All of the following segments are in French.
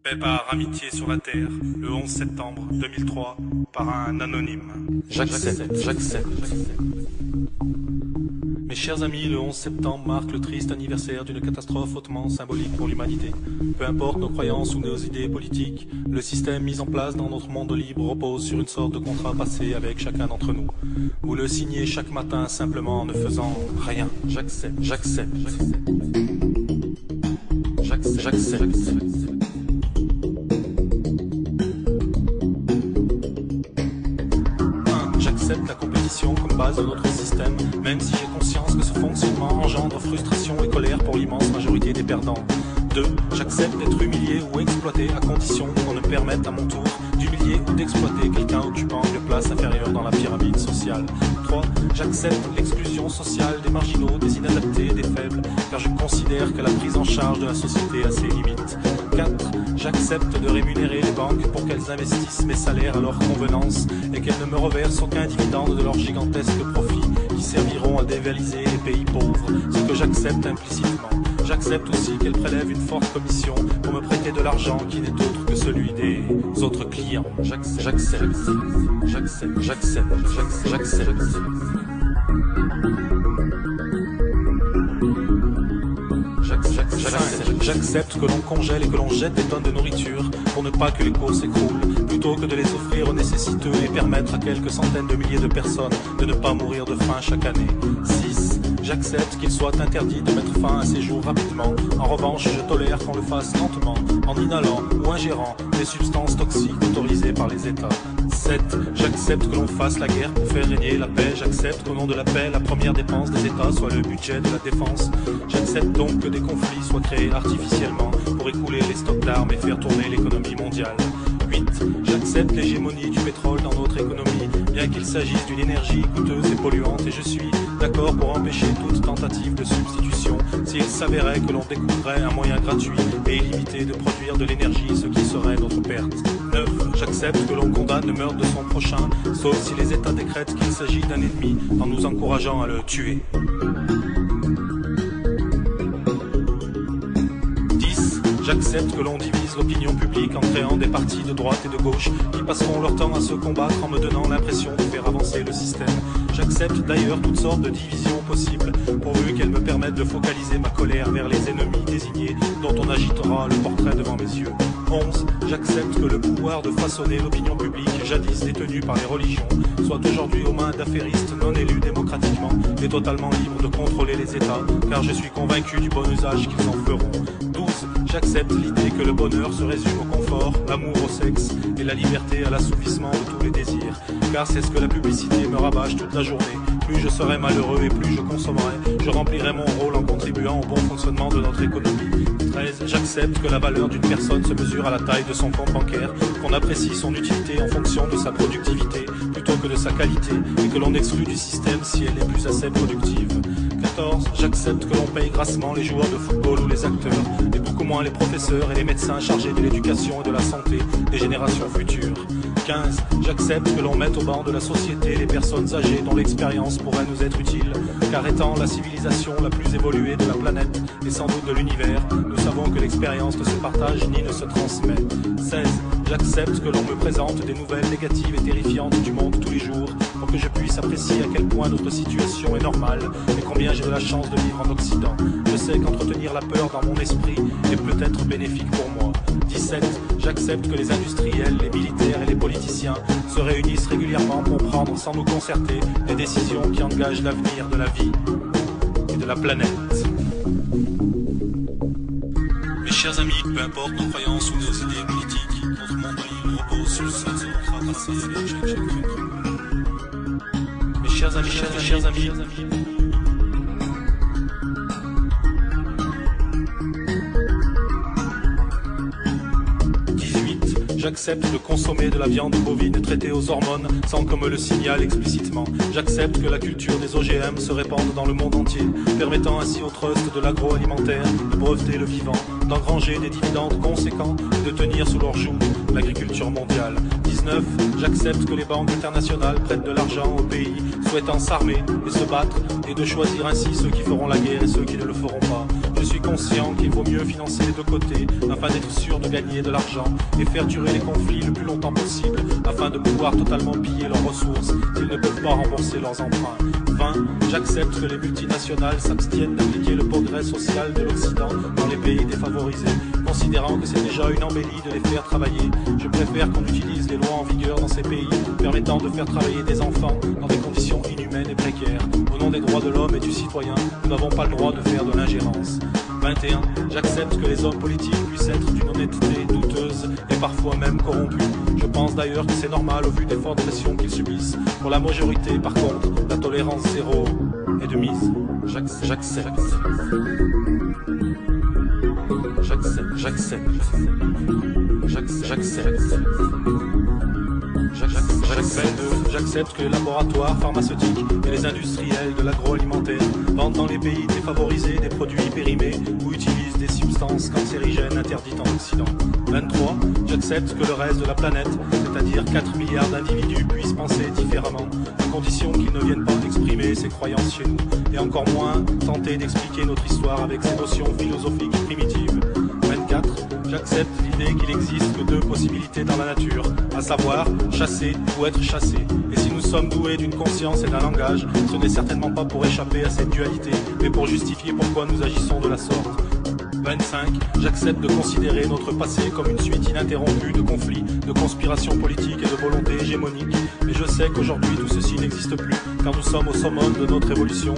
Paix par amitié sur la terre, le 11 septembre 2003, par un anonyme. J'accepte. Mes chers amis, le 11 septembre marque le triste anniversaire d'une catastrophe hautement symbolique pour l'humanité. Peu importe nos croyances ou nos idées politiques, le système mis en place dans notre monde libre repose sur une sorte de contrat passé avec chacun d'entre nous. Vous le signez chaque matin simplement en ne faisant rien. J'accepte. J'accepte la compétition comme base de notre système, même si j'ai conscience que ce fonctionnement engendre frustration et colère pour l'immense majorité des perdants. 2. J'accepte d'être humilié ou exploité à condition qu'on me permette à mon tour d'humilier ou d'exploiter quelqu'un occupant une place inférieure dans la pyramide sociale. 3. J'accepte l'exclusion sociale des marginaux, des inadaptés et des faibles, car je considère que la prise en charge de la société a ses limites. 4. J'accepte de rémunérer les banques pour qu'elles investissent mes salaires à leur convenance et qu'elles ne me reversent aucun dividende de leurs gigantesques profits qui serviront à dévaliser les pays pauvres, ce que j'accepte implicitement. J'accepte aussi qu'elles prélèvent une forte commission pour me prêter de l'argent qui n'est autre que celui des autres clients. J'accepte. J'accepte que l'on congèle et que l'on jette des tonnes de nourriture pour ne pas que les cours s'écroulent, plutôt que de les offrir aux nécessiteux et permettre à quelques centaines de milliers de personnes de ne pas mourir de faim chaque année. 6. J'accepte qu'il soit interdit de mettre fin à ces jours rapidement. En revanche, je tolère qu'on le fasse lentement, en inhalant ou ingérant des substances toxiques autorisées par les États. 7. J'accepte que l'on fasse la guerre pour faire régner la paix. J'accepte qu'au nom de la paix, la première dépense des États soit le budget de la défense. J'accepte donc que des conflits soient créés artificiellement pour écouler les stocks d'armes et faire tourner l'économie mondiale. 8. J'accepte l'hégémonie du pétrole dans notre économie, bien qu'il s'agisse d'une énergie coûteuse et polluante, et je suis d'accord pour empêcher toute tentative de substitution s'il s'avérait que l'on découvrait un moyen gratuit et illimité de produire de l'énergie, ce qui serait notre perte. 9. J'accepte que l'on condamne le meurtre de son prochain, sauf si les États décrètent qu'il s'agit d'un ennemi, en nous encourageant à le tuer. 10. J'accepte que l'on divise l'opinion publique en créant des partis de droite et de gauche qui passeront leur temps à se combattre en me donnant l'impression de faire avancer le système. J'accepte d'ailleurs toutes sortes de divisions possibles, pourvu qu'elles me permettent de focaliser ma colère vers les ennemis désignés dont on agitera le portrait devant mes yeux. 11. J'accepte que le pouvoir de façonner l'opinion publique, jadis détenue par les religions, soit aujourd'hui aux mains d'affairistes non élus démocratiquement et totalement libres de contrôler les États, car je suis convaincu du bon usage qu'ils en feront. 12. J'accepte l'idée que le bonheur se résume au confort, l'amour au sexe et la liberté à l'assouvissement de tous les désirs, car c'est ce que la publicité me rabâche toute la journée. Plus je serai malheureux et plus je consommerai, je remplirai mon rôle en contribuant au bon fonctionnement de notre économie. 13. J'accepte que la valeur d'une personne se mesure à la taille de son compte bancaire, qu'on apprécie son utilité en fonction de sa productivité plutôt que de sa qualité, et que l'on exclut du système si elle n'est plus assez productive. 14. J'accepte que l'on paye grassement les joueurs de football ou les acteurs, et beaucoup moins les professeurs et les médecins chargés de l'éducation et de la santé des générations futures. 15. J'accepte que l'on mette au banc de la société les personnes âgées dont l'expérience pourrait nous être utile, car étant la civilisation la plus évoluée de la planète et sans doute de l'univers, nous savons que l'expérience ne se partage ni ne se transmet. 16. J'accepte que l'on me présente des nouvelles négatives et terrifiantes du monde tous les jours, pour que je puisse apprécier à quel point notre situation est normale et combien j'ai de la chance de vivre en Occident. Je sais qu'entretenir la peur dans mon esprit est peut-être bénéfique pour moi. 17. J'accepte que les industriels, les militaires et les politiciens se réunissent régulièrement pour prendre sans nous concerter des décisions qui engagent l'avenir de la vie et de la planète. Mes chers amis, peu importe nos croyances ou nos idées politiques, notre monde libre repose sur le sol de notre passé. Mes chers amis, J'accepte de consommer de la viande bovine traitée aux hormones sans qu'on me le signale explicitement. J'accepte que la culture des OGM se répande dans le monde entier, permettant ainsi au trust de l'agroalimentaire de breveter le vivant, d'engranger des dividendes conséquents et de tenir sous leur joug l'agriculture mondiale. 19. J'accepte que les banques internationales prêtent de l'argent aux pays souhaitant s'armer et se battre et de choisir ainsi ceux qui feront la guerre et ceux qui ne le feront pas. Je suis conscient qu'il vaut mieux financer les deux côtés afin d'être sûr de gagner de l'argent et faire durer les conflits le plus longtemps possible afin de pouvoir totalement piller leurs ressources s'ils ne peuvent pas rembourser leurs emprunts. 20. J'accepte que les multinationales s'abstiennent d'appliquer le progrès social de l'Occident dans les pays défavorisés, considérant que c'est déjà une embellie de les faire travailler. Je préfère qu'on utilise les lois en vigueur dans ces pays permettant de faire travailler des enfants dans des conditions inhumaines et précaires. Au nom des droits de l'homme et du citoyen, nous n'avons pas le droit de faire de l'ingérence. 21. J'accepte que les hommes politiques puissent être d'une honnêteté douteuse et parfois même corrompus. Je pense d'ailleurs que c'est normal au vu des fortes pressions qu'ils subissent. Pour la majorité, par contre, la tolérance zéro est de mise. J'accepte. J'accepte que les laboratoires pharmaceutiques et les industriels de l'agroalimentaire vendent dans les pays défavorisés des produits périmés ou utilisent des substances cancérigènes interdites en Occident. 23. J'accepte que le reste de la planète, c'est-à-dire 4 milliards d'individus, puissent penser différemment, à condition qu'ils ne viennent pas exprimer ses croyances chez nous, et encore moins tenter d'expliquer notre histoire avec ses notions philosophiques primitives. 24. J'accepte l'idée qu'il existe que deux possibilités dans la nature, à savoir chasser ou être chassé. Et si nous sommes doués d'une conscience et d'un langage, ce n'est certainement pas pour échapper à cette dualité, mais pour justifier pourquoi nous agissons de la sorte. 25. J'accepte de considérer notre passé comme une suite ininterrompue de conflits, de conspirations politiques et de volontés hégémoniques. Mais je sais qu'aujourd'hui tout ceci n'existe plus, car nous sommes au summum de notre évolution,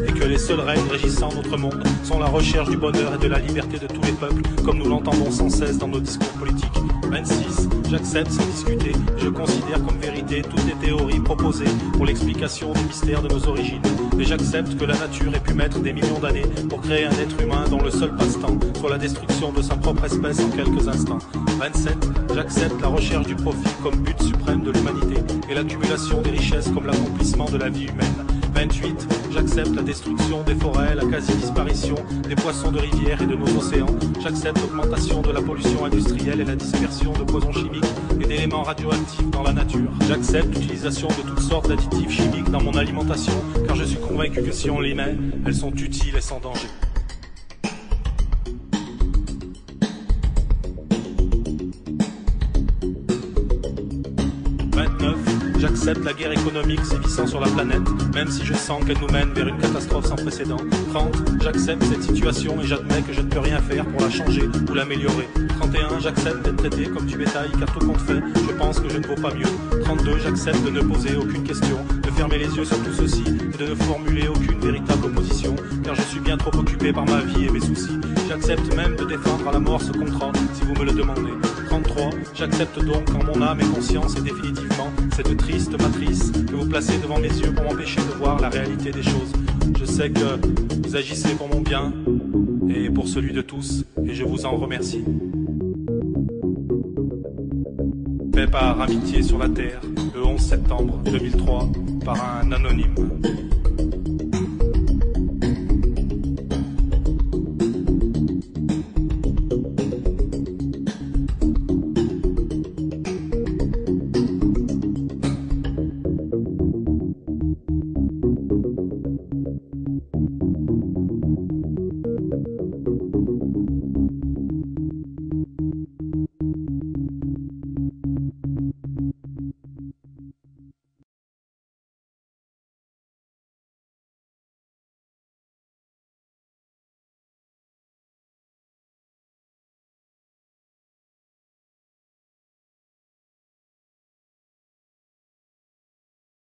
et que les seuls règnes régissant notre monde sont la recherche du bonheur et de la liberté de tous les peuples, comme nous l'entendons sans cesse dans nos discours politiques. 26. J'accepte sans discuter, et je considère comme vérité toutes les théories proposées pour l'explication du mystère de nos origines. Et j'accepte que la nature ait pu mettre des millions d'années pour créer un être humain dont le seul passe-temps soit la destruction de sa propre espèce en quelques instants. 27. J'accepte la recherche du profit comme but suprême de l'humanité et l'accumulation des richesses comme l'accomplissement de la vie humaine. 28. J'accepte la destruction des forêts, la quasi-disparition des poissons de rivière et de nos océans. J'accepte l'augmentation de la pollution industrielle et la dispersion de poisons chimiques et d'éléments radioactifs dans la nature. J'accepte l'utilisation de toutes sortes d'additifs chimiques dans mon alimentation, car je suis convaincu que si on les met, elles sont utiles et sans danger. J'accepte la guerre économique sévissant sur la planète, même si je sens qu'elle nous mène vers une catastrophe sans précédent. 30. J'accepte cette situation et j'admets que je ne peux rien faire pour la changer ou l'améliorer. 31. J'accepte d'être traité comme du bétail car tout compte fait, je pense que je ne vaux pas mieux. 32. J'accepte de ne poser aucune question, de fermer les yeux sur tout ceci et de ne formuler aucune véritable opposition, car je suis bien trop occupé par ma vie et mes soucis. J'accepte même de défendre à la mort ce contrat, si vous me le demandez. 33. J'accepte donc en mon âme et conscience et définitivement cette triste matrice que vous placez devant mes yeux pour m'empêcher de voir la réalité des choses. Je sais que vous agissez pour mon bien et pour celui de tous, et je vous en remercie. Fait par Amitié sur la Terre, le 11 septembre 2003, par un anonyme.